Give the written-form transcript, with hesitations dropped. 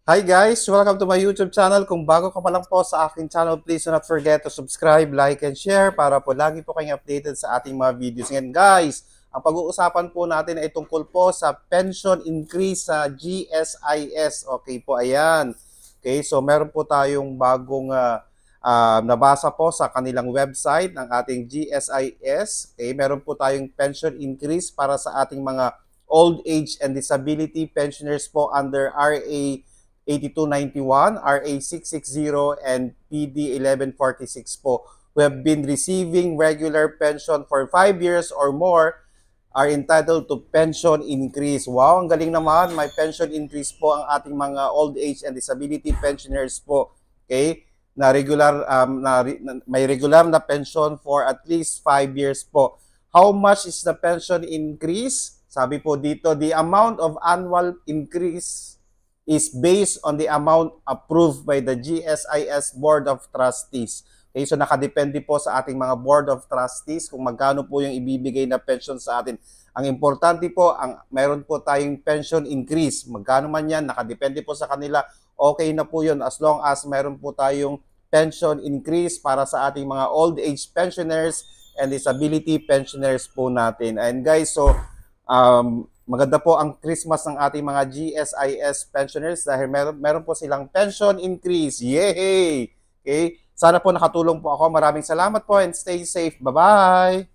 Hi guys! Welcome to my YouTube channel. Kung bago ka pa lang po sa aking channel, please do not forget to subscribe, like, and share para po lagi po kayong updated sa ating mga videos. Ngayon guys, ang pag-uusapan po natin ay tungkol po sa pension increase sa GSIS. Okay po, ayan. Okay, so meron po tayong bagong nabasa po sa kanilang website ng ating GSIS. Okay, meron po tayong pension increase para sa ating mga old age and disability pensioners po under RA 8291, RA 660, and PD 1146 po, who have been receiving regular pension for 5 years or more are entitled to pension increase. Wow, ang galing naman. May pension increase po ang ating mga old age and disability pensioners po. Okay? Na regular may regular na pension for at least 5 years po. How much is the pension increase? Sabi po dito, the amount of annual increase is based on the amount approved by the GSIS Board of Trustees. Okay, so nakadepende po sa ating mga Board of Trustees kung magkano po yung ibibigay na pension sa atin. Ang importante po, meron po tayong pension increase. Magkano man yan, nakadepende po sa kanila. Okay na po yun as long as meron po tayong pension increase para sa ating mga old age pensioners and disability pensioners po natin. And guys, so maganda po ang Christmas ng ating mga GSIS pensioners dahil meron po silang pension increase. Yay! Okay? Sana po nakatulong po ako. Maraming salamat po and stay safe. Bye-bye!